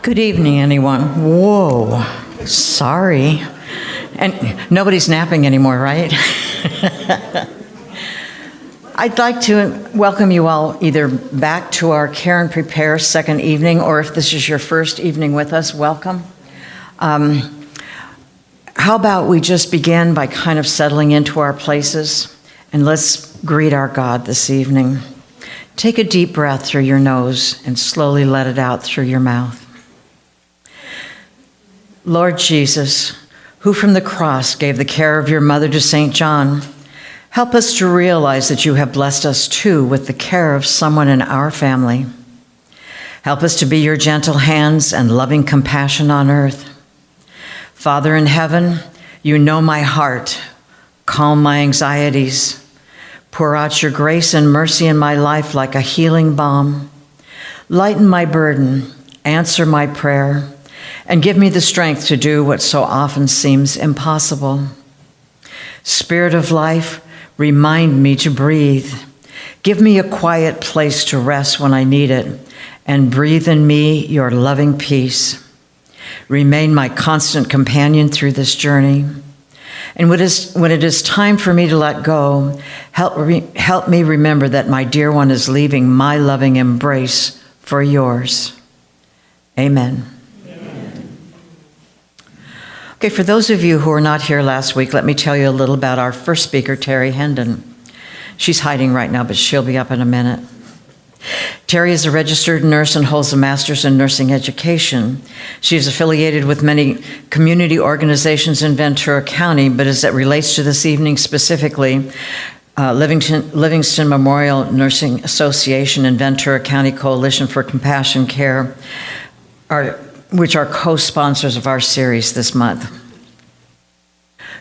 Good evening, anyone. Whoa, sorry. And nobody's napping anymore, right? I'd like to welcome you all either back to our Care and Prepare second evening, or if this is your first evening with us, welcome. How about we just begin by kind of settling into our places, and let's greet our God this evening. Take a deep breath through your nose and slowly let it out through your mouth. Lord Jesus, who from the cross gave the care of your mother to St. John, help us to realize that you have blessed us too with the care of someone in our family. Help us to be your gentle hands and loving compassion on earth. Father in heaven, you know my heart. Calm my anxieties. Pour out your grace and mercy in my life like a healing balm. Lighten my burden, answer my prayer, and give me the strength to do what so often seems impossible. Spirit of life, remind me to breathe. Give me a quiet place to rest when I need it, and breathe in me your loving peace. Remain my constant companion through this journey. And when it is time for me to let go, help me remember that my dear one is leaving my loving embrace for yours. Amen. Okay, for those of you who were not here last week, let me tell you a little about our first speaker, Teri Helton. She's hiding right now, but she'll be up in a minute. Teri is a registered nurse and holds a master's in nursing education. She is affiliated with many community organizations in Ventura County, but as it relates to this evening specifically, Livingston Memorial Nursing Association and Ventura County Coalition for Compassion Care which are co-sponsors of our series this month.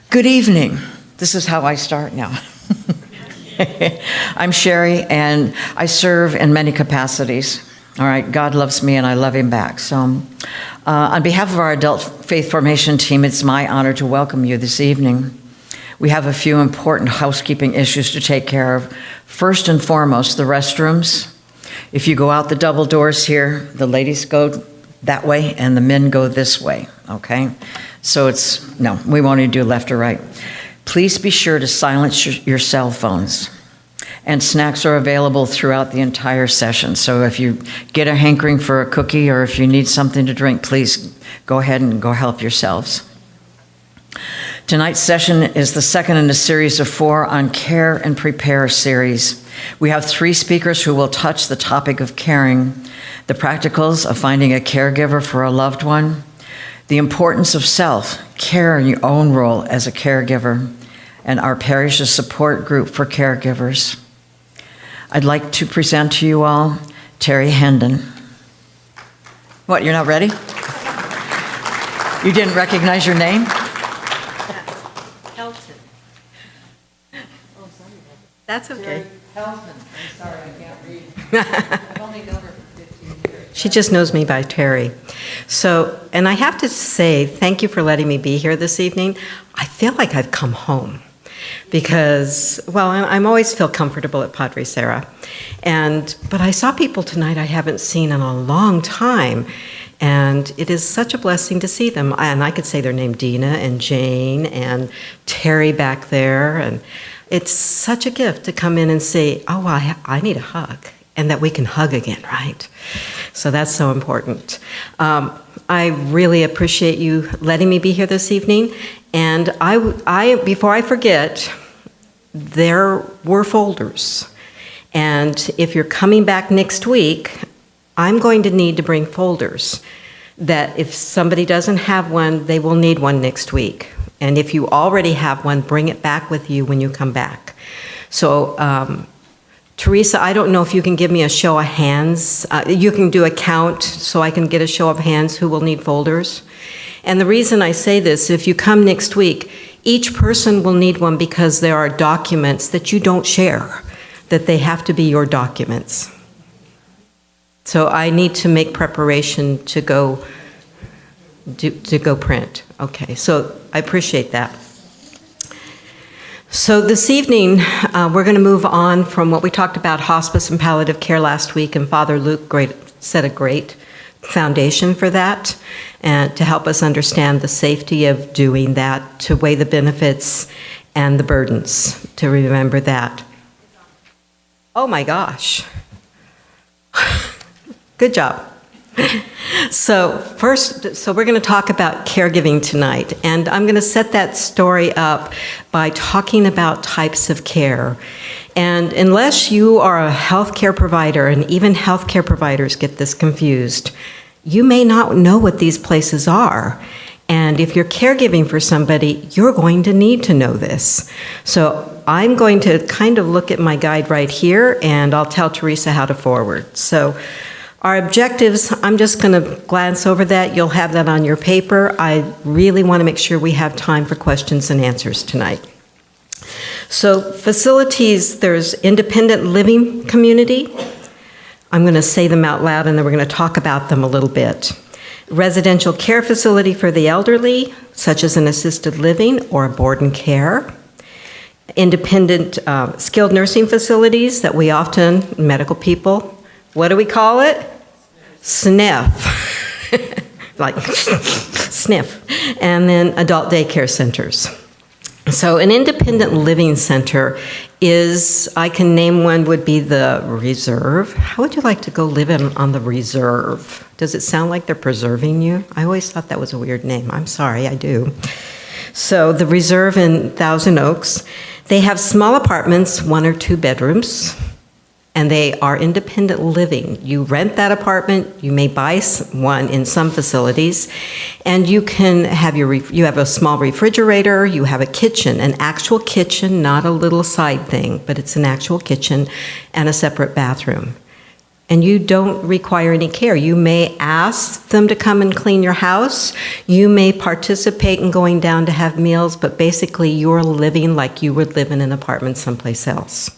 Good evening. This is how I start now. I'm Sherry, and I serve in many capacities. All right, God loves me, and I love him back. So on behalf of our adult faith formation team, it's my honor to welcome you this evening. We have a few important housekeeping issues to take care of. First and foremost, the restrooms. If you go out the double doors here, the ladies go that way and the men go this way, okay? So we won't even do left or right. Please be sure to silence your cell phones. And snacks are available throughout the entire session. So if you get a hankering for a cookie or if you need something to drink, please go ahead and go help yourselves. Tonight's session is the second in a series of 4 on Care and Prepare series. We have 3 speakers who will touch the topic of caring, the practicals of finding a caregiver for a loved one, the importance of self-care in your own role as a caregiver, and our parish's support group for caregivers. I'd like to present to you all Teri Helton. What, you're not ready? You didn't recognize your name? Helton. Oh, sorry. That's okay. Teri Helton. I'm sorry, I can't read. I've only known her for 15 years. She just knows me by Teri. So, and I have to say, thank you for letting me be here this evening. I feel like I've come home because, well, I'm always feel comfortable at Padre Sarah. But I saw people tonight I haven't seen in a long time. And it is such a blessing to see them. And I could say their name, Dina and Jane and Terry back there. And it's such a gift to come in and say, oh, I need a hug. And that we can hug again, right? So that's so important. I really appreciate you letting me be here this evening. And I before I forget, there were folders. And if you're coming back next week, I'm going to need to bring folders that if somebody doesn't have one, they will need one next week. And if you already have one, bring it back with you when you come back. So, Teresa, I don't know if you can give me a show of hands. You can do a count so I can get a show of hands who will need folders. And the reason I say this, if you come next week, each person will need one because there are documents that you don't share, that they have to be your documents. So I need to make preparation to go print. Okay, so I appreciate that. So this evening, we're going to move on from what we talked about hospice and palliative care last week, and Father Luke said a great foundation for that and to help us understand the safety of doing that, to weigh the benefits and the burdens, to remember that. Oh my gosh. Good job. So we're going to talk about caregiving tonight, and I'm going to set that story up by talking about types of care. And unless you are a healthcare provider, and even healthcare providers get this confused, you may not know what these places are. And if you're caregiving for somebody, you're going to need to know this. So I'm going to kind of look at my guide right here, and I'll tell Teresa how to forward. So our objectives, I'm just going to glance over that. You'll have that on your paper. I really want to make sure we have time for questions and answers tonight. So facilities, there's independent living community. I'm going to say them out loud, and then we're going to talk about them a little bit. Residential care facility for the elderly, such as an assisted living or a board and care. Independent skilled nursing facilities that we often, medical people, what do we call it? Sniff. Like sniff. And then adult daycare centers. So an independent living center is, I can name one, would be the Reserve. How would you like to go live on the Reserve? Does it sound like they're preserving you? I always thought that was a weird name. I'm sorry, I do. So the Reserve in Thousand Oaks, they have small apartments, 1 or 2 bedrooms, and they are independent living. You rent that apartment, you may buy one in some facilities, and you can have you have a small refrigerator, you have a kitchen, an actual kitchen, not a little side thing, but it's an actual kitchen and a separate bathroom. And you don't require any care. You may ask them to come and clean your house. You may participate in going down to have meals, but basically you're living like you would live in an apartment someplace else.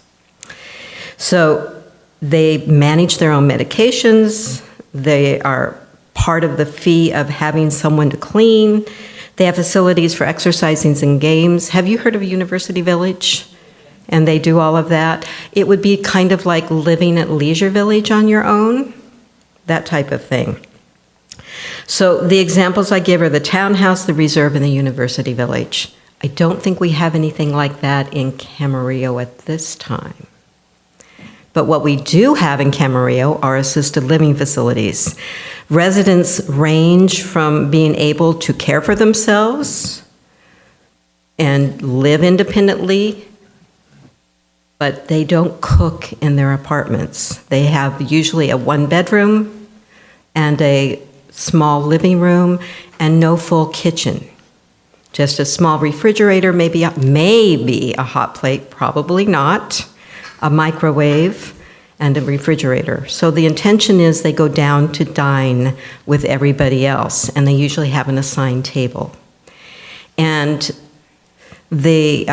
So they manage their own medications. They are part of the fee of having someone to clean. They have facilities for exercising and games. Have you heard of University Village? And they do all of that. It would be kind of like living at Leisure Village on your own, that type of thing. So the examples I give are the townhouse, the Reserve, and the University Village. I don't think we have anything like that in Camarillo at this time. But what we do have in Camarillo are assisted living facilities. Residents range from being able to care for themselves and live independently, but they don't cook in their apartments. They have usually a 1-bedroom and a small living room and no full kitchen. Just a small refrigerator, maybe a hot plate, probably not, a microwave, and a refrigerator. So the intention is they go down to dine with everybody else, and they usually have an assigned table. And the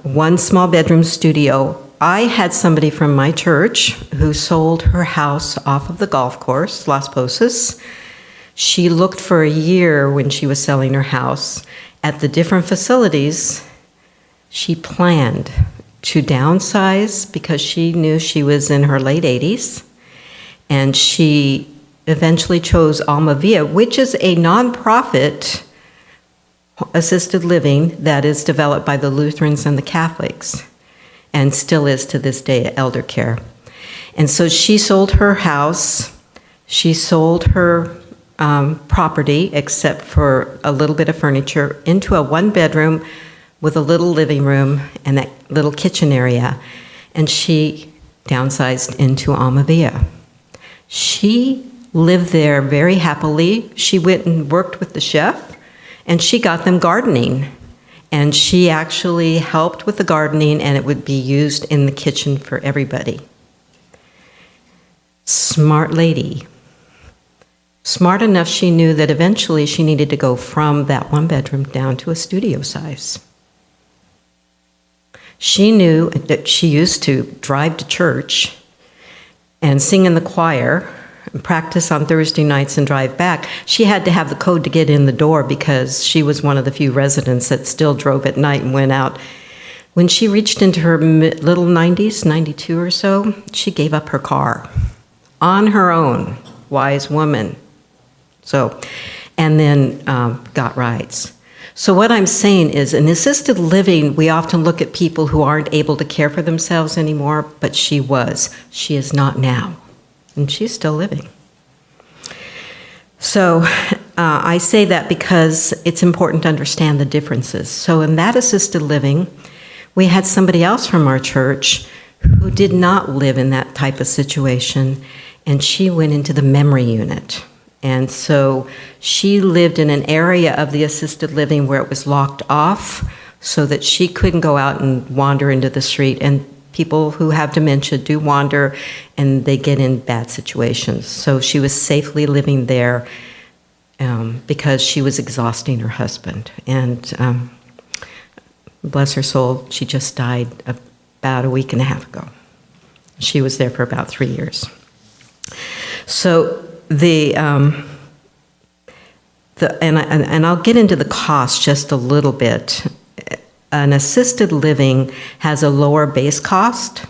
1 small bedroom studio, I had somebody from my church who sold her house off of the golf course, Las Posas. She looked for a year when she was selling her house at the different facilities. She planned to downsize because she knew she was in her late 80s, and she eventually chose Alma Via, which is a nonprofit assisted living that is developed by the Lutherans and the Catholics, and still is to this day elder care. And so she sold her house, she sold her property, except for a little bit of furniture, into a 1-bedroom with a little living room and that little kitchen area, and she downsized into Alma Via. She lived there very happily. She went and worked with the chef, and she got them gardening. And she actually helped with the gardening, and it would be used in the kitchen for everybody. Smart lady. Smart enough she knew that eventually she needed to go from that 1-bedroom down to a studio size. She knew that she used to drive to church and sing in the choir and practice on Thursday nights and drive back. She had to have the code to get in the door because she was one of the few residents that still drove at night and went out. When she reached into her little 90s, 92 or so, she gave up her car on her own. Wise woman. So, and then got rights. So what I'm saying is, in assisted living, we often look at people who aren't able to care for themselves anymore, but she was. She is not now, and she's still living. So I say that because it's important to understand the differences. So in that assisted living, we had somebody else from our church who did not live in that type of situation, and she went into the memory unit. And so she lived in an area of the assisted living where it was locked off so that she couldn't go out and wander into the street. And people who have dementia do wander and they get in bad situations. So she was safely living there because she was exhausting her husband. And bless her soul, she just died about a week and a half ago. She was there for about 3 years. So and I'll get into the cost just a little bit. An assisted living has a lower base cost,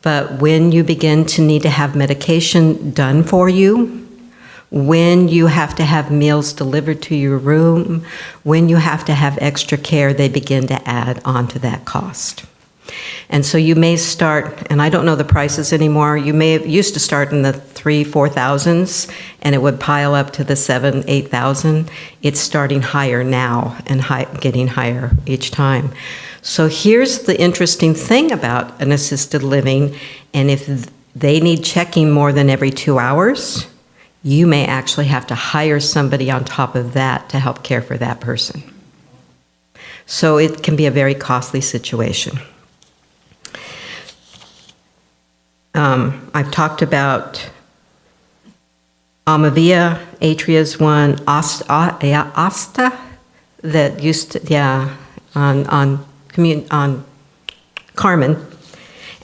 but when you begin to need to have medication done for you, when you have to have meals delivered to your room, when you have to have extra care, they begin to add on to that cost. And so you may start, and I don't know the prices anymore, you may have used to start in the 3,000-4,000s, and it would pile up to the 7,000-8,000. It's starting higher now and getting higher each time. So here's the interesting thing about an assisted living, and if they need checking more than every 2 hours, you may actually have to hire somebody on top of that to help care for that person. So it can be a very costly situation. I've talked about Amavia, Atria's one, Asta, that used to, on Carmen,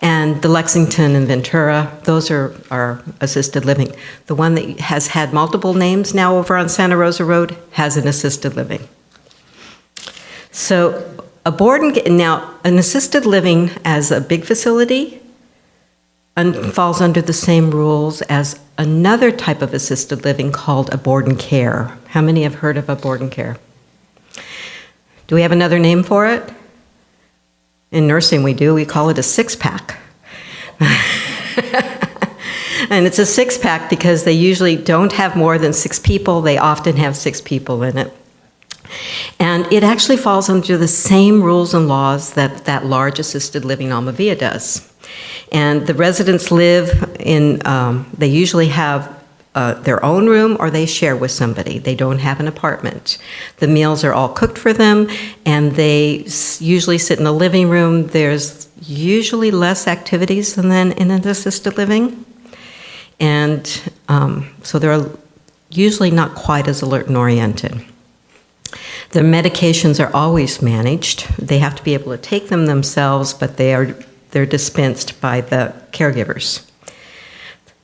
and the Lexington and Ventura. Those are assisted living. The one that has had multiple names now over on Santa Rosa Road has an assisted living. So now an assisted living as a big facility falls under the same rules as another type of assisted living called a board and care. How many have heard of a board and care? Do we have another name for it? In nursing we do. We call it a six-pack. And it's a six-pack because they usually don't have more than 6 people. They often have 6 people in it. And it actually falls under the same rules and laws that large assisted living Almavia does. And the residents live in, they usually have their own room or they share with somebody. They don't have an apartment. The meals are all cooked for them, and they usually sit in the living room. There's usually less activities than in an assisted living. And so they're usually not quite as alert and oriented. The medications are always managed. They have to be able to take them themselves, but they're dispensed by the caregivers.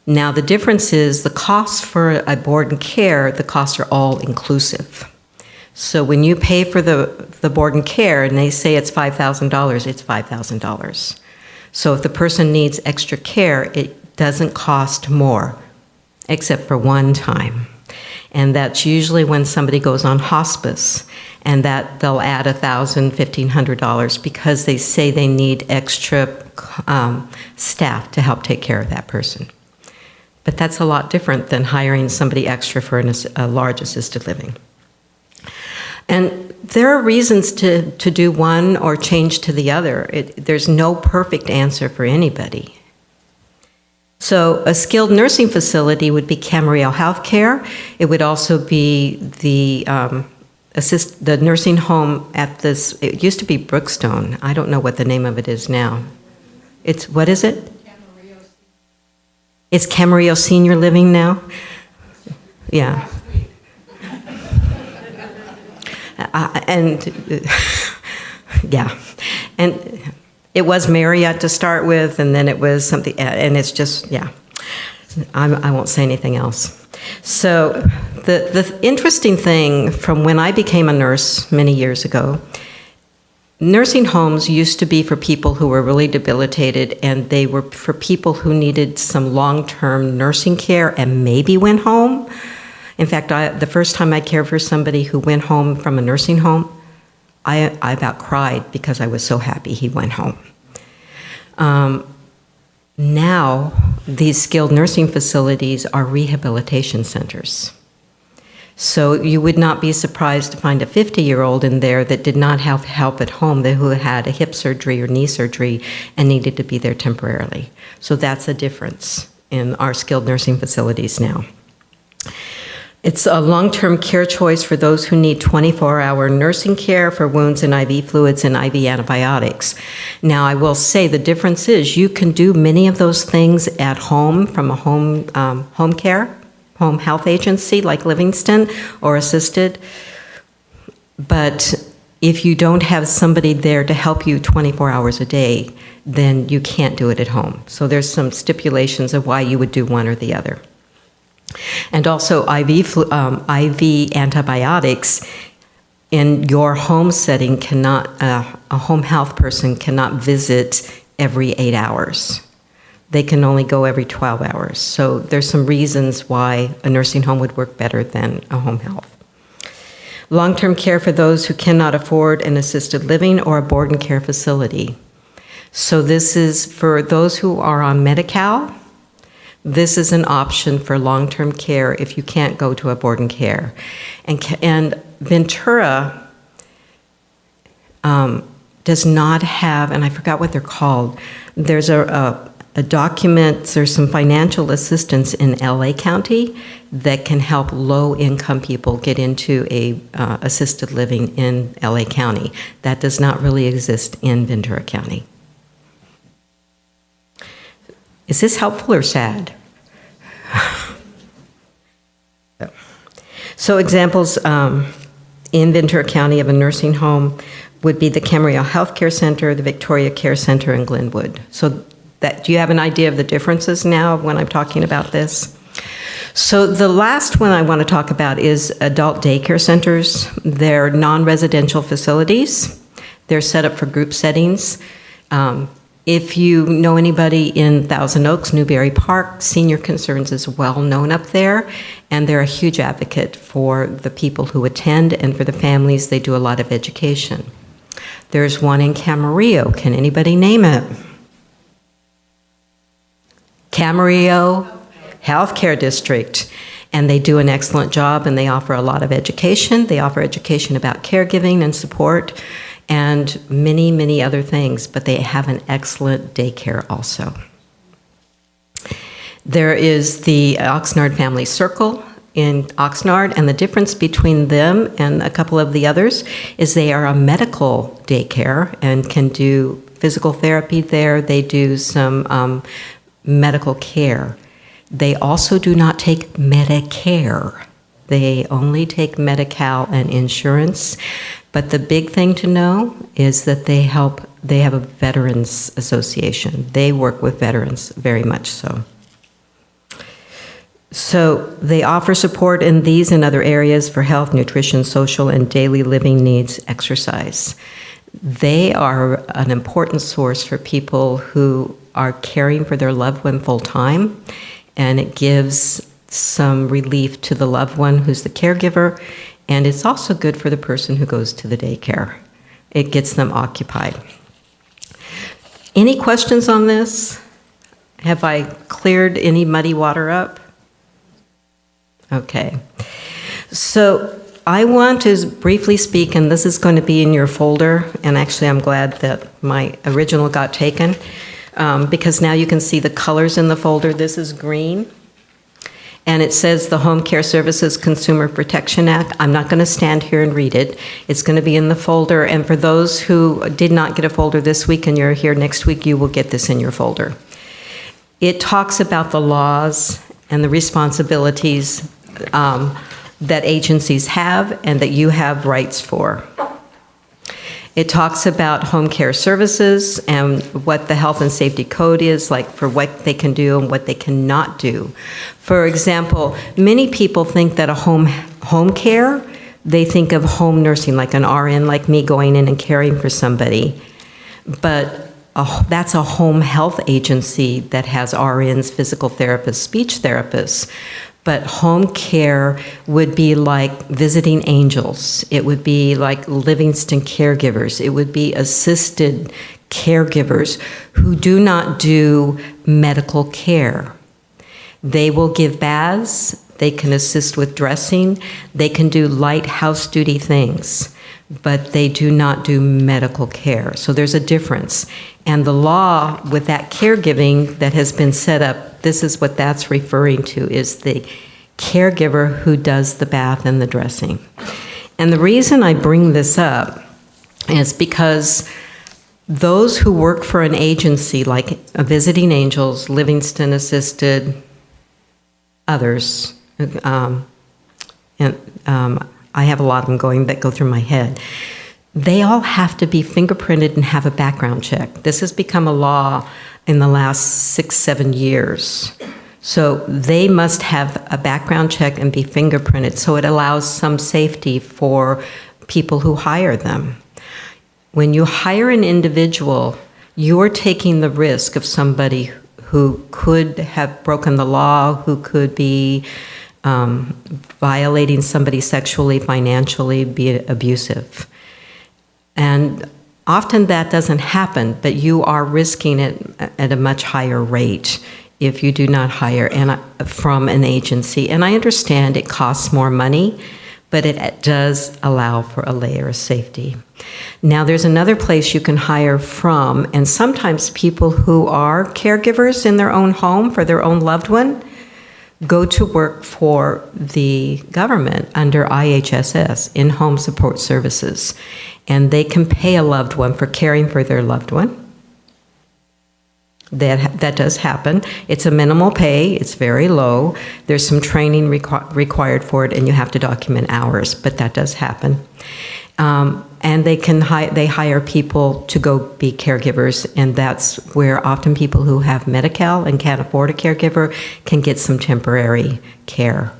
Now, the difference is the costs for a board and care, the costs are all inclusive. So when you pay for the board and care and they say it's $5,000, it's $5,000. So if the person needs extra care, it doesn't cost more, except for one time. And that's usually when somebody goes on hospice, and that they'll add $1,000, $1,500 because they say they need extra staff to help take care of that person. But that's a lot different than hiring somebody extra for a large assisted living. And there are reasons to do one or change to the other. There's no perfect answer for anybody. So a skilled nursing facility would be Camarillo Healthcare. It would also be the nursing home at this, it used to be Brookstone. I don't know what the name of it is now. What is it? It's Camarillo Senior Living now? Yeah. Yeah. And it was Marriott to start with, and then it was something, and it's just, yeah. I won't say anything else. So the interesting thing from when I became a nurse many years ago, nursing homes used to be for people who were really debilitated, and they were for people who needed some long-term nursing care and maybe went home. In fact, the first time I cared for somebody who went home from a nursing home, I about cried because I was so happy he went home. Now, these skilled nursing facilities are rehabilitation centers. So you would not be surprised to find a 50-year-old in there that did not have help at home, who had a hip surgery or knee surgery and needed to be there temporarily. So that's a difference in our skilled nursing facilities now. It's a long-term care choice for those who need 24-hour nursing care for wounds and IV fluids and IV antibiotics. Now, I will say the difference is you can do many of those things at home from a home home health agency like Livingston or assisted, but if you don't have somebody there to help you 24 hours a day, then you can't do it at home. So there's some stipulations of why you would do one or the other. And also IV antibiotics in your home setting cannot, a home health person cannot visit every 8 hours. They can only go every 12 hours. So there's some reasons why a nursing home would work better than a home health. Long-term care for those who cannot afford an assisted living or a board and care facility. So this is for those who are on Medi-Cal. This is an option for long-term care if you can't go to a board and care. And Ventura does not have, and I forgot what they're called, there's a document, there's some financial assistance in LA County that can help low-income people get into a assisted living in LA County. That does not really exist in Ventura County. Is this helpful or sad? So examples in Ventura County of a nursing home would be the Camarillo Healthcare Center, the Victoria Care Center in Glenwood. So do you have an idea of the differences now when I'm talking about this? So the last one I want to talk about is adult daycare centers. They're non-residential facilities. They're set up for group settings. If you know anybody in Thousand Oaks, Newberry Park, Senior Concerns is well known up there, and they're a huge advocate for the people who attend, and for the families, they do a lot of education. There's one in Camarillo. Can anybody name it? Camarillo Healthcare District, and they do an excellent job, and they offer a lot of education. They offer education about caregiving and support and many, many other things, but they have an excellent daycare also. There is the Oxnard Family Circle in Oxnard, and the difference between them and a couple of the others is they are a medical daycare and can do physical therapy there. They do some medical care. They also do not take Medicare. They only take Medi-Cal and insurance. But the big thing to know is that they have a veterans association. They work with veterans very much so. So they offer support in these and other areas for health, nutrition, social, and daily living needs, exercise. They are an important source for people who are caring for their loved one full time, and it gives some relief to the loved one who's the caregiver, and it's also good for the person who goes to the daycare. It gets them occupied. Any questions on this? Have I cleared any muddy water up? Okay. So I want to briefly speak, and this is going to be in your folder, and actually I'm glad that my original got taken, because now you can see the colors in the folder. This is green, and it says the Home Care Services Consumer Protection Act. I'm not going to stand here and read it. It's going to be in the folder, and for those who did not get a folder this week and you're here next week, you will get this in your folder. It talks about the laws and the responsibilities that agencies have and that you have rights for. It talks about home care services and what the health and safety code is, like for what they can do and what they cannot do. For example, many people think that a home care, they think of home nursing, like an RN like me going in and caring for somebody. But that's a home health agency that has RNs, physical therapists, speech therapists. But home care would be like visiting angels. It would be like Livingston caregivers. It would be assisted caregivers who do not do medical care. They will give baths, they can assist with dressing, they can do light house duty things, but they do not do medical care. So there's a difference. And the law with that caregiving that has been set up, this is what that's referring to, is the caregiver who does the bath and the dressing. And the reason I bring this up is because those who work for an agency like Visiting Angels, Livingston Assisted, others, I have a lot of them that go through my head. They all have to be fingerprinted and have a background check. This has become a law in the last 6-7 years. So they must have a background check and be fingerprinted, so it allows some safety for people who hire them. When you hire an individual, you're taking the risk of somebody who could have broken the law, who could be violating somebody sexually, financially, be abusive. And often that doesn't happen, but you are risking it at a much higher rate if you do not hire from an agency. And I understand it costs more money, but it does allow for a layer of safety. Now, there's another place you can hire from, and sometimes people who are caregivers in their own home for their own loved one go to work for the government under IHSS, In-Home Support Services, and they can pay a loved one for caring for their loved one. That does happen. It's a minimal pay. It's very low. There's some training required for it, and you have to document hours, but that does happen. And they hire people to go be caregivers, and that's where often people who have Medi-Cal and can't afford a caregiver can get some temporary care.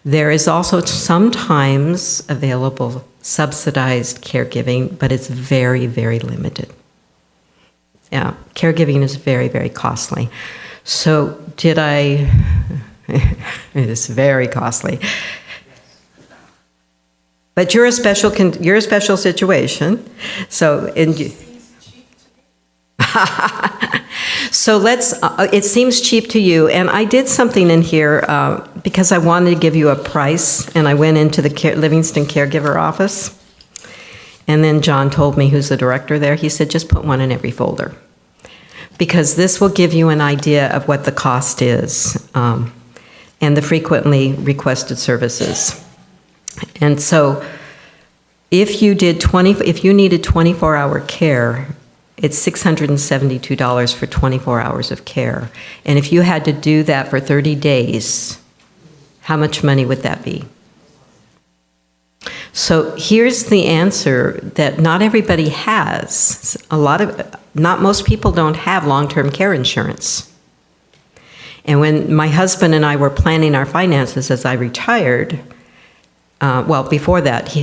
There is also sometimes available subsidized caregiving, but it's very, very limited. Yeah, caregiving is very, very costly. So it is very costly. But you're a special situation. So it seems cheap to you. And I did something in here because I wanted to give you a price, and I went into the Livingston Caregiver office. And then John told me, who's the director there, he said, just put one in every folder, because this will give you an idea of what the cost is and the frequently requested services. And so if you needed 24-hour care, it's $672 for 24 hours of care. And if you had to do that for 30 days, how much money would that be? So here's the answer that not everybody has. Not most people don't have long-term care insurance. And when my husband and I were planning our finances as I retired, before that,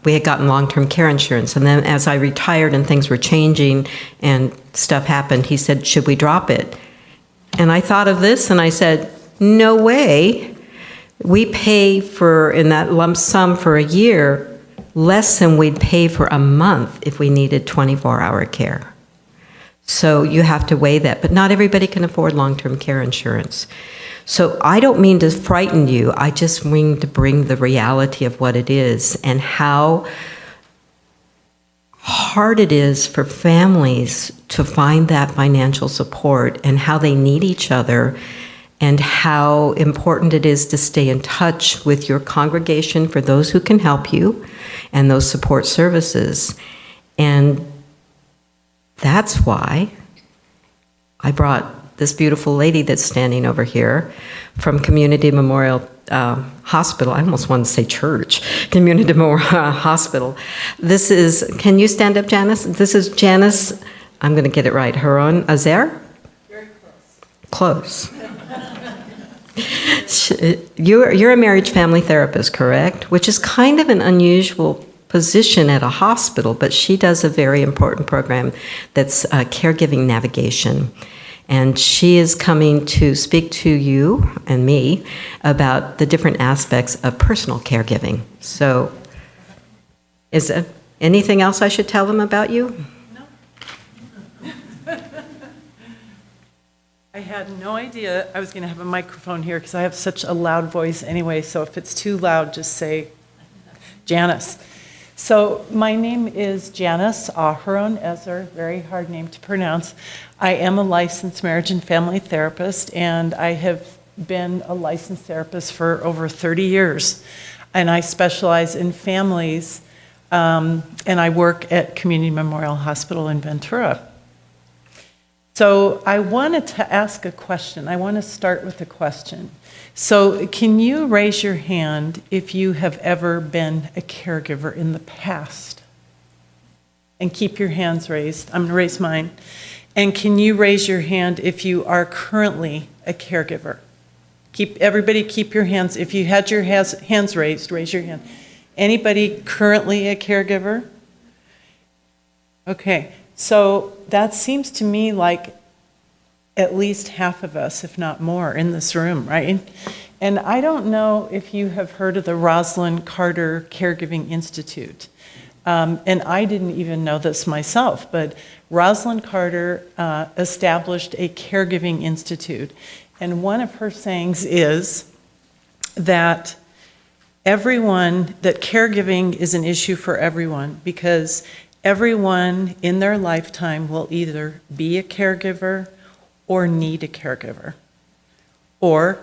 we had gotten long-term care insurance. And then as I retired and things were changing and stuff happened, he said, should we drop it? And I thought of this and I said, no way. We pay in that lump sum for a year less than we'd pay for a month if we needed 24-hour care. So you have to weigh that. But not everybody can afford long-term care insurance. So I don't mean to frighten you. I just mean to bring the reality of what it is and how hard it is for families to find that financial support and how they need each other, and how important it is to stay in touch with your congregation for those who can help you and those support services. And that's why I brought this beautiful lady that's standing over here from Community Memorial Hospital. I almost wanted to say church. Community Memorial Hospital. Can you stand up, Janice? This is Janice, I'm going to get it right, Haron Azer? Very close. Close. You're a marriage family therapist, correct? Which is kind of an unusual position at a hospital, but she does a very important program that's caregiving navigation. And she is coming to speak to you and me about the different aspects of personal caregiving. So, is there anything else I should tell them about you? I had no idea I was going to have a microphone here because I have such a loud voice anyway, so if it's too loud, just say Janice. So my name is Janice Aharon, Ezer, very hard name to pronounce. I am a licensed marriage and family therapist, and I have been a licensed therapist for over 30 years. And I specialize in families, and I work at Community Memorial Hospital in Ventura. So I wanted to ask a question. I want to start with a question. So can you raise your hand if you have ever been a caregiver in the past? And keep your hands raised. I'm going to raise mine. And can you raise your hand if you are currently a caregiver? Everybody keep your hands. If you had your hands raised, raise your hand. Anybody currently a caregiver? Okay. So that seems to me like at least half of us, if not more, in this room, right? And I don't know if you have heard of the Rosalind Carter Caregiving Institute. And I didn't even know this myself, but Rosalind Carter established a caregiving institute. And one of her sayings is that caregiving is an issue for everyone, because everyone in their lifetime will either be a caregiver or need a caregiver. Or,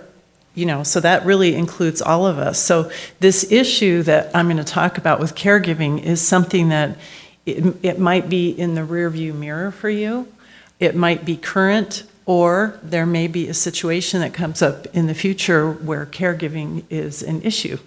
so that really includes all of us. So this issue that I'm going to talk about with caregiving is something that it might be in the rearview mirror for you. It might be current, or there may be a situation that comes up in the future where caregiving is an issue.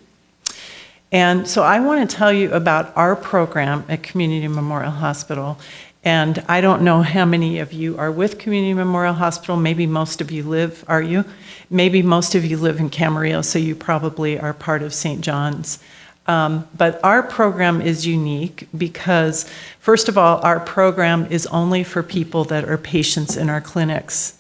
And so I want to tell you about our program at Community Memorial Hospital. And I don't know how many of you are with Community Memorial Hospital. Maybe most of you are you? Maybe most of you live in Camarillo, so you probably are part of St. John's. But our program is unique because, first of all, our program is only for people that are patients in our clinics.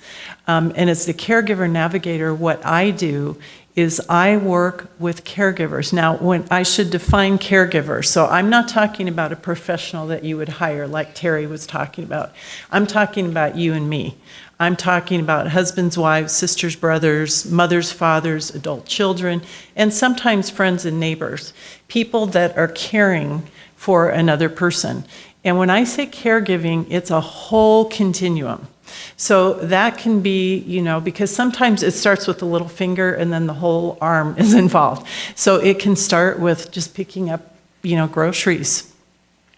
And as the caregiver navigator, what I do is I work with caregivers. Now, when I should define caregiver, so I'm not talking about a professional that you would hire like Teri was talking about. I'm talking about you and me. I'm talking about husbands, wives, sisters, brothers, mothers, fathers, adult children, and sometimes friends and neighbors, people that are caring for another person. And when I say caregiving, it's a whole continuum. So that can be, because sometimes it starts with the little finger and then the whole arm is involved. So it can start with just picking up, groceries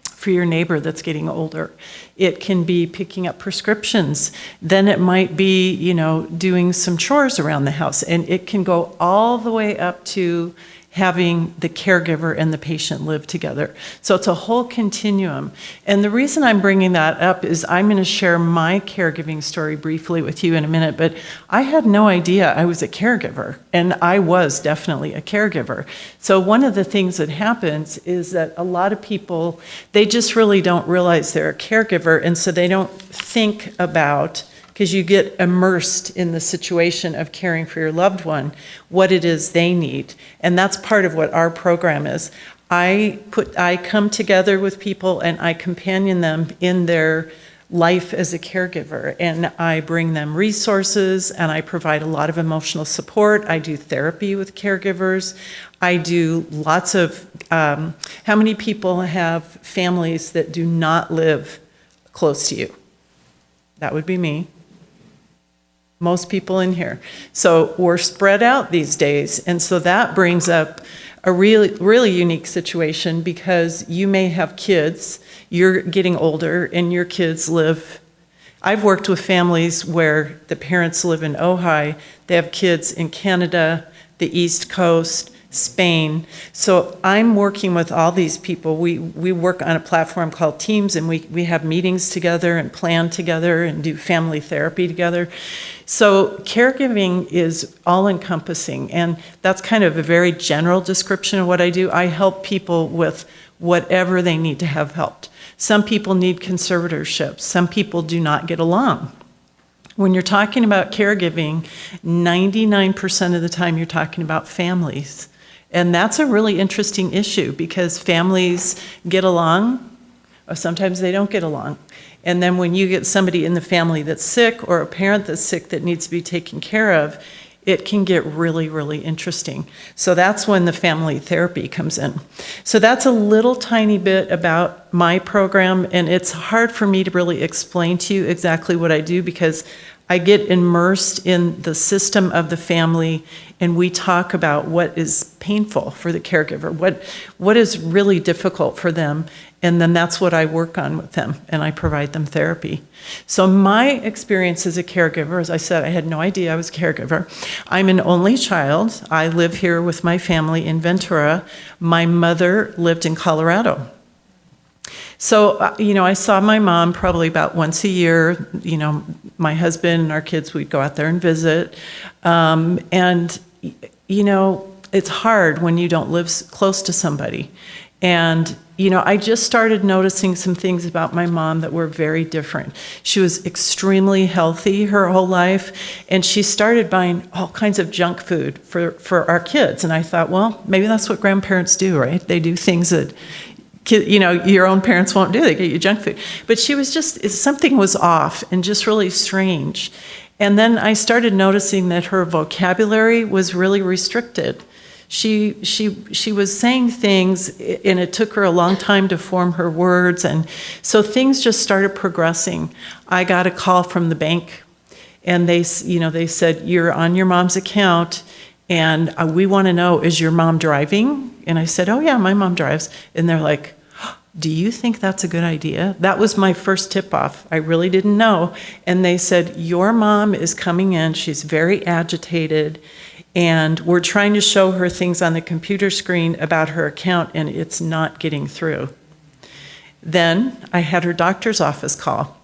for your neighbor that's getting older. It can be picking up prescriptions. Then it might be, doing some chores around the house. And it can go all the way up to having the caregiver and the patient live together. So it's a whole continuum. And the reason I'm bringing that up is I'm going to share my caregiving story briefly with you in a minute, but I had no idea I was a caregiver, and I was definitely a caregiver. So one of the things that happens is that a lot of people, they just really don't realize they're a caregiver, and so they don't think about, because you get immersed in the situation of caring for your loved one, what it is they need. And that's part of what our program is. I come together with people and I companion them in their life as a caregiver. And I bring them resources and I provide a lot of emotional support. I do therapy with caregivers. I do lots of, how many people have families that do not live close to you? That would be me. Most people in here. So we're spread out these days. And so that brings up a really, really unique situation, because you may have kids, you're getting older, and your kids live. I've worked with families where the parents live in Ojai, they have kids in Canada, the East Coast, Spain. So I'm working with all these people. We work on a platform called Teams, and we have meetings together and plan together and do family therapy together. So caregiving is all-encompassing, and that's kind of a very general description of what I do. I help people with whatever they need to have helped. Some people need conservatorships. Some people do not get along When you're talking about caregiving, 99% of the time you're talking about families. And that's a really interesting issue because families get along, or sometimes they don't get along. And then when you get somebody in the family that's sick or a parent that's sick that needs to be taken care of, it can get really, really interesting. So that's when the family therapy comes in. So that's a little tiny bit about my program, and it's hard for me to really explain to you exactly what I do because I get immersed in the system of the family, and we talk about what is painful for the caregiver, what is really difficult for them, and then that's what I work on with them, and I provide them therapy. So my experience as a caregiver, as I said, I had no idea I was a caregiver. I'm an only child. I live here with my family in Ventura. My mother lived in Colorado. So, I saw my mom probably about once a year. My husband and our kids, we'd go out there and visit. It's hard when you don't live close to somebody. And, I just started noticing some things about my mom that were very different. She was extremely healthy her whole life, and she started buying all kinds of junk food for our kids. And I thought, well, maybe that's what grandparents do, right? They do things that your own parents won't do. They get you junk food. But she was something was off and just really strange. And then I started noticing that her vocabulary was really restricted. She was saying things, and it took her a long time to form her words. And so things just started progressing. I got a call from the bank, and they said, "You're on your mom's account, and we want to know, is your mom driving?" And I said, "Oh yeah, my mom drives." And they're like, "Do you think that's a good idea?" That was my first tip-off. I really didn't know. And they said, "Your mom is coming in. She's very agitated, and we're trying to show her things on the computer screen about her account, and it's not getting through." Then I had her doctor's office call.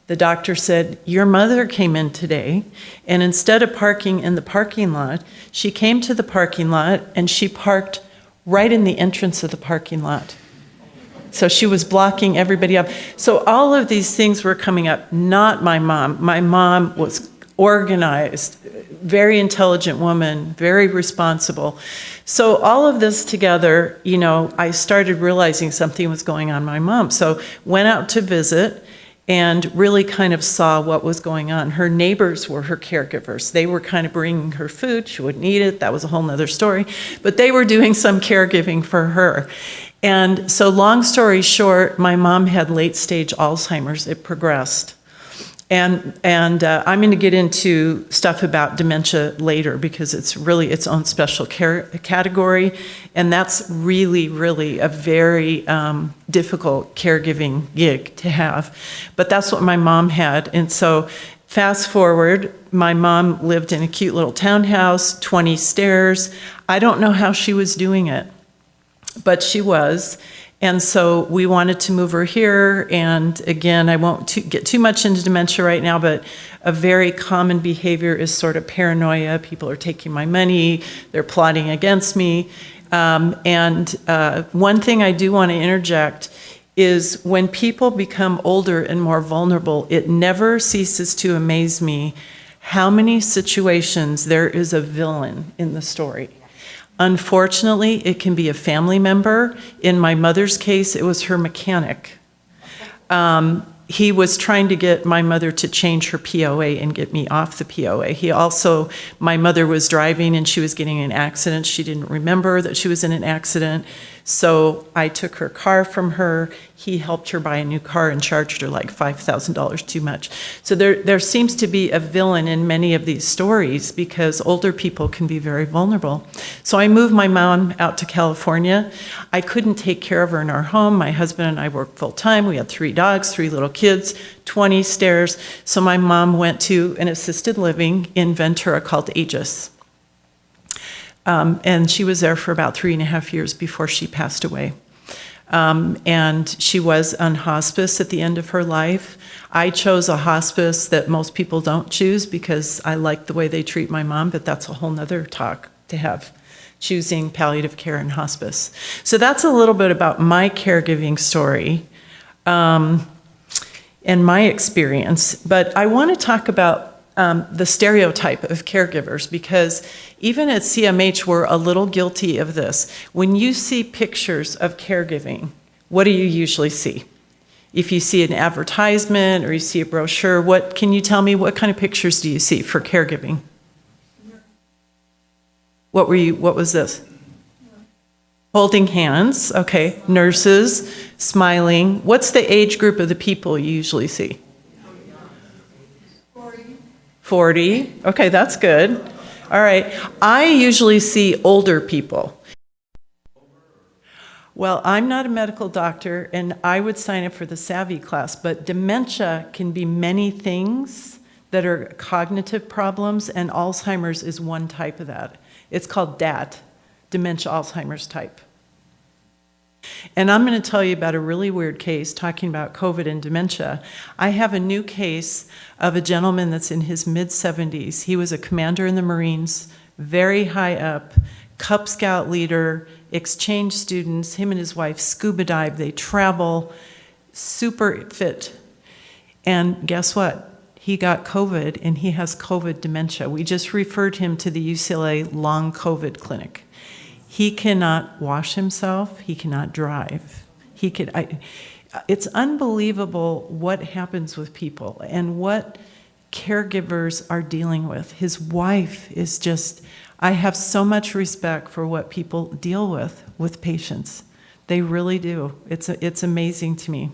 The doctor said, "Your mother came in today, and instead of parking in the parking lot, she came to the parking lot, and she parked right in the entrance of the parking lot." So she was blocking everybody up. So all of these things were coming up, not my mom. My mom was organized, very intelligent woman, very responsible. So all of this together, I started realizing something was going on with my mom. So went out to visit and really kind of saw what was going on. Her neighbors were her caregivers. They were kind of bringing her food. She wouldn't eat it. That was a whole nother story. But they were doing some caregiving for her. And so long story short, my mom had late-stage Alzheimer's. It progressed. And I'm going to get into stuff about dementia later because it's really its own special category. And that's really, really a very difficult caregiving gig to have. But that's what my mom had. And so fast forward, my mom lived in a cute little townhouse, 20 stairs. I don't know how she was doing it, but she was. And so we wanted to move her here. And again, I won't get too much into dementia right now, but a very common behavior is sort of paranoia. People are taking my money. They're plotting against me. One thing I do want to interject is when people become older and more vulnerable, it never ceases to amaze me how many situations there is a villain in the story. Unfortunately, it can be a family member. In my mother's case, it was her mechanic. He was trying to get my mother to change her POA and get me off the POA. My mother was driving and she was getting in an accident. She didn't remember that she was in an accident. So I took her car from her. He helped her buy a new car and charged her like $5,000 too much. So there seems to be a villain in many of these stories because older people can be very vulnerable. So I moved my mom out to California. I couldn't take care of her in our home. My husband and I worked full time. We had 3 dogs, 3 little kids, 20 stairs. So my mom went to an assisted living in Ventura called Aegis. And she was there for about 3.5 years before she passed away. And she was on hospice at the end of her life. I chose a hospice that most people don't choose because I like the way they treat my mom, but that's a whole nother talk to have, choosing palliative care and hospice. So that's a little bit about my caregiving story. and my experience. But I want to talk about the stereotype of caregivers, because even at CMH, we're a little guilty of this. When you see pictures of caregiving, what do you usually see? If you see an advertisement or you see a brochure, what can you tell me, what kind of pictures do you see for caregiving? What was this? Holding hands, okay. Nurses, smiling. What's the age group of the people you usually see? 40. Okay, that's good. All right. I usually see older people. Well, I'm not a medical doctor, and I would sign up for the Savvy class, but dementia can be many things that are cognitive problems, and Alzheimer's is one type of that. It's called DAT, dementia Alzheimer's type. And I'm going to tell you about a really weird case talking about COVID and dementia. I have a new case of a gentleman that's in his mid-70s. He was a commander in the Marines, very high up, Cub Scout leader, exchange students. Him and his wife scuba dive. They travel, super fit. And guess what? He got COVID, and he has COVID dementia. We just referred him to the UCLA long COVID clinic. He cannot wash himself. He cannot drive. It's unbelievable what happens with people and what caregivers are dealing with. His wife is just, I have so much respect for what people deal with patients. They really do. It's amazing to me.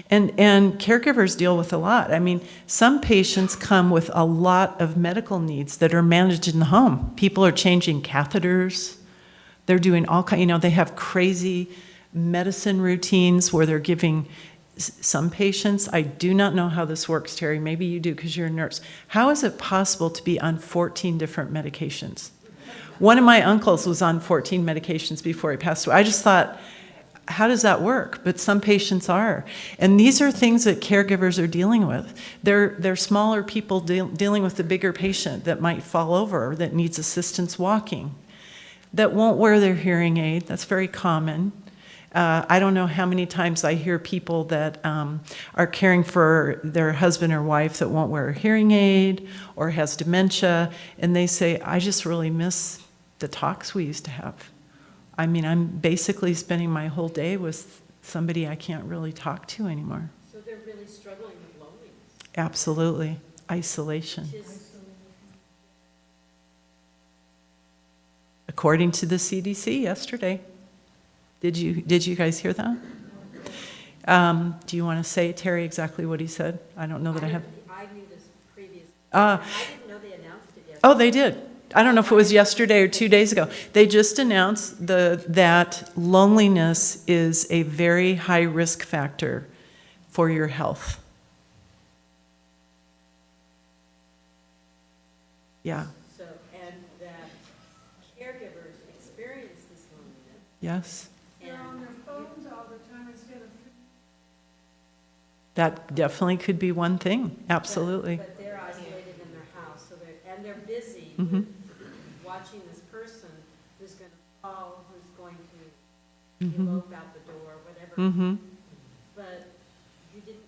And caregivers deal with a lot. I mean, some patients come with a lot of medical needs that are managed in the home. People are changing catheters. They're doing all kinds, they have crazy medicine routines where they're giving some patients. I do not know how this works, Teri. Maybe you do because you're a nurse. How is it possible to be on 14 different medications? One of my uncles was on 14 medications before he passed away. I just thought, how does that work? But some patients are. And these are things that caregivers are dealing with. They're smaller people dealing with the bigger patient that might fall over, that needs assistance walking, that won't wear their hearing aid. That's very common. I don't know how many times I hear people that are caring for their husband or wife that won't wear a hearing aid or has dementia, and they say, I just really miss the talks we used to have. I mean, I'm basically spending my whole day with somebody I can't really talk to anymore. So they're really struggling with loneliness. Absolutely. Isolation. According to the CDC yesterday. Did you guys hear that? Do you want to say, Teri, exactly what he said? I don't know that I have. I knew this previous. I didn't know they announced it yesterday. Oh, they did. I don't know if it was yesterday or 2 days ago. They just announced that loneliness is a very high risk factor for your health. Yeah. So, and that caregivers experience this loneliness. Yes. They're on their phones all the time instead of. That definitely could be one thing. Absolutely. But they're isolated in their house, so they're busy Mhm. watching this person who's going to fall, who's going to elope out the door, whatever. Mm-hmm. But you didn't.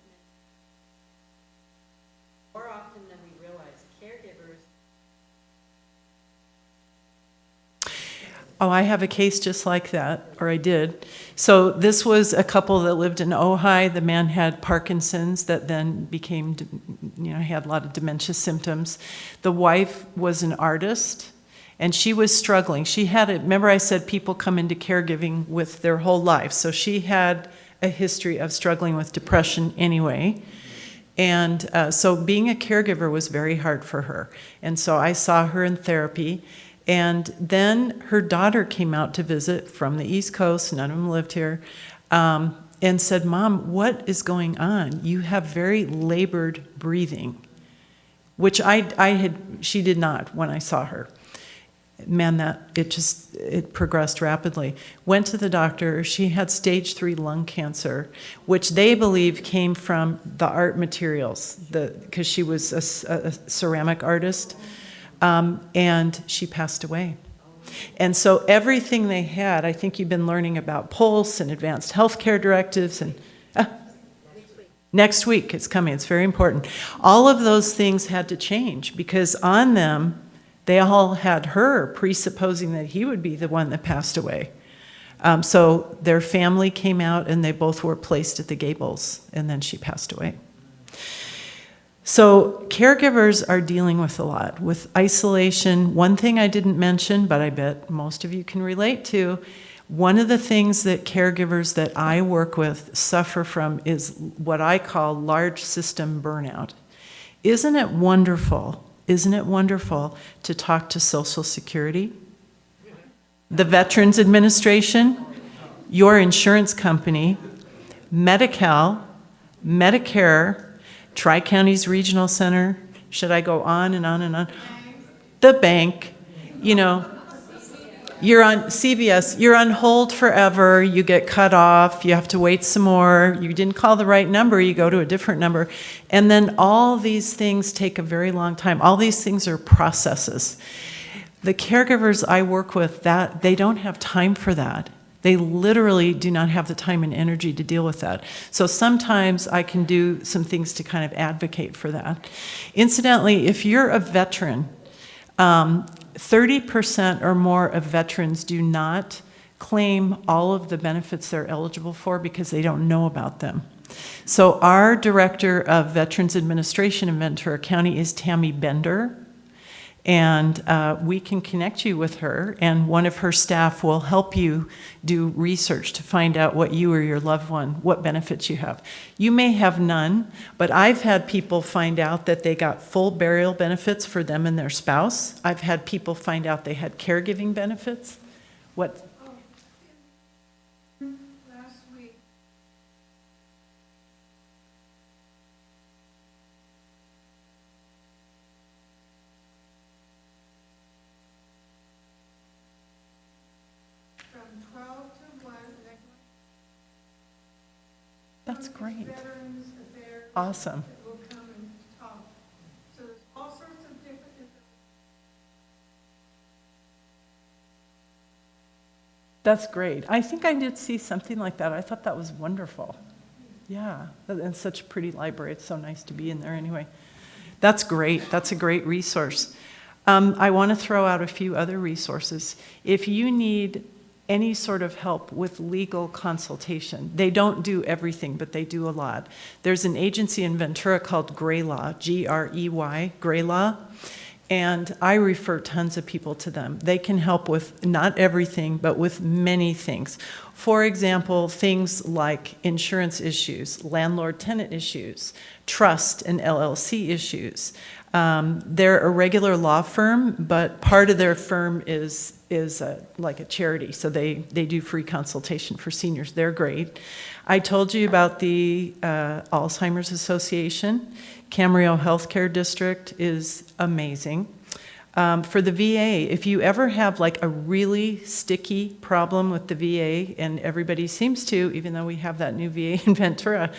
More often than we realize, caregivers. Oh, I have a case just like that, or I did. So this was a couple that lived in Ojai. The man had Parkinson's that then became, had a lot of dementia symptoms. The wife was an artist, and she was struggling. She had it. Remember I said people come into caregiving with their whole life. So she had a history of struggling with depression anyway. And so being a caregiver was very hard for her. And so I saw her in therapy. And then her daughter came out to visit from the East Coast, none of them lived here, and said, Mom, what is going on? You have very labored breathing, which she did not when I saw her. Man, it progressed rapidly. Went to the doctor. She had stage 3 lung cancer, which they believe came from the art materials, because she was a ceramic artist. And she passed away. And so everything they had, I think you've been learning about Pulse and advanced healthcare directives and Next week it's coming. It's very important. All of those things had to change because on them, they all had her presupposing that he would be the one that passed away. So their family came out and they both were placed at the Gables, and then she passed away. So caregivers are dealing with a lot, with isolation. One thing I didn't mention, but I bet most of you can relate to, one of the things that caregivers that I work with suffer from is what I call large system burnout. Isn't it wonderful? Isn't it wonderful to talk to Social Security, the Veterans Administration, your insurance company, Medi-Cal, Medicare, Tri-Counties Regional Center, should I go on and on and on? The bank, you know, you're on CVS, you're on hold forever, you get cut off, you have to wait some more, you didn't call the right number, you go to a different number, and then all these things take a very long time. All these things are processes. The caregivers I work with, that they don't have time for that. They literally do not have the time and energy to deal with that. So sometimes I can do some things to kind of advocate for that. Incidentally, if you're a veteran, 30% or more of veterans do not claim all of the benefits they're eligible for because they don't know about them. So our Director of Veterans Administration in Ventura County is Tammy Bender. And we can connect you with her, and one of her staff will help you do research to find out what you or your loved one, what benefits you have. You may have none, but I've had people find out that they got full burial benefits for them and their spouse. I've had people find out they had caregiving benefits. What? Last week, from 12 to 1, That's great. Veterans Affairs Awesome. will come and talk. So there's all sorts of different. That's great. I think I did see something like that. I thought that was wonderful. Yeah, and such a pretty library. It's so nice to be in there anyway. That's great. That's a great resource. I want to throw out a few other resources. If you need any sort of help with legal consultation, they don't do everything, but they do a lot. There's an agency in Ventura called Gray Law, G-R-E-Y, Gray Law. And I refer tons of people to them. They can help with not everything, but with many things. For example, things like insurance issues, landlord-tenant issues, trust and LLC issues. They're a regular law firm, but part of their firm is like a charity, so they do free consultation for seniors. They're great. I told you about the Alzheimer's Association. Camarillo Healthcare District is amazing. For the VA, if you ever have like a really sticky problem with the VA, and everybody seems to, even though we have that new VA in Ventura,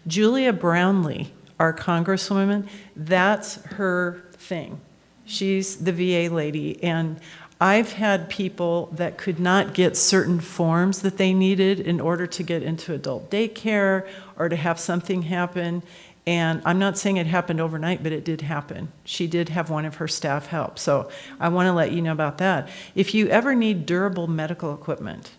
Julia Brownlee, our congresswoman, that's her thing. She's the VA lady, and I've had people that could not get certain forms that they needed in order to get into adult daycare or to have something happen. And I'm not saying it happened overnight, but it did happen. She did have one of her staff help. So I want to let you know about that. If you ever need durable medical equipment,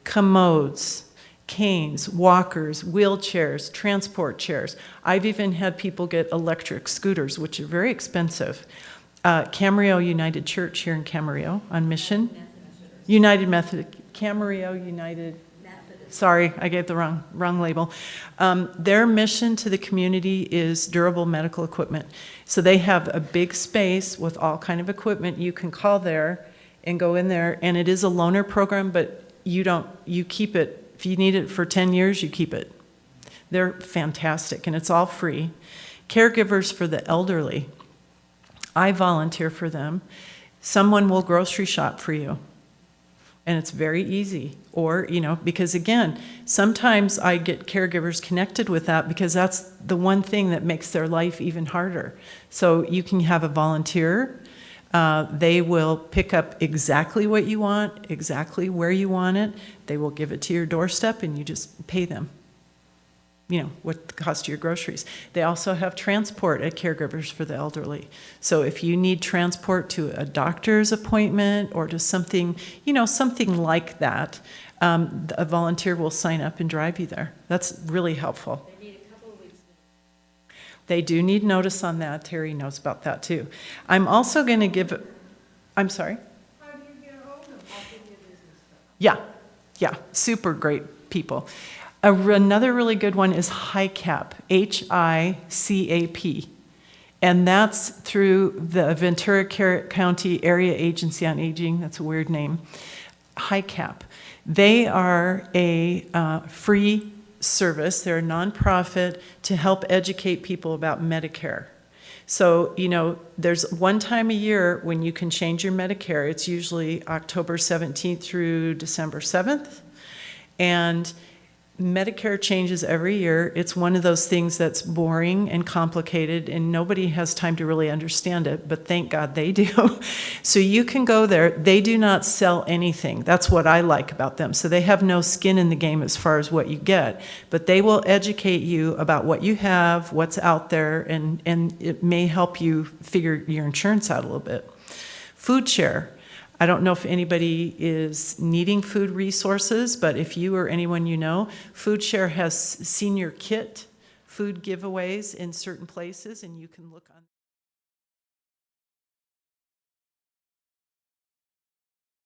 commodes, canes, walkers, wheelchairs, transport chairs. I've even had people get electric scooters, which are very expensive. Camarillo United Church here in Camarillo on Mission. United Methodist, Camarillo United. Sorry, I gave the wrong label. Their mission to the community is durable medical equipment. So they have a big space with all kind of equipment. You can call there and go in there, and it is a loaner program, but you keep it. If you need it for 10 years, you keep it. They're fantastic, and it's all free. Caregivers for the elderly, I volunteer for them. Someone will grocery shop for you. And it's very easy. Or, because again, sometimes I get caregivers connected with that because that's the one thing that makes their life even harder. So you can have a volunteer. They will pick up exactly what you want, exactly where you want it. They will give it to your doorstep and you just pay them. what the cost of your groceries. They also have transport at Caregivers for the Elderly. So if you need transport to a doctor's appointment or to something, something like that, a volunteer will sign up and drive you there. That's really helpful. They need a couple of weeks. They do need notice on that. Teri knows about that too. I'm also going to give, I'm sorry? How do you get hold of them? I'll give you a business card. Yeah, super great people. Another really good one is HICAP, HICAP. And that's through the Ventura County Area Agency on Aging. That's a weird name. HICAP. They are a free service. They're a nonprofit to help educate people about Medicare. So, there's one time a year when you can change your Medicare. It's usually October 17th through December 7th. And Medicare changes every year. It's one of those things that's boring and complicated, and nobody has time to really understand it, but thank God they do. So you can go there. They do not sell anything. That's what I like about them. So they have no skin in the game as far as what you get, but they will educate you about what you have, what's out there, and it may help you figure your insurance out a little bit. Food share. I don't know if anybody is needing food resources, but if you or anyone you know, Food Share has senior kit food giveaways in certain places, and you can look on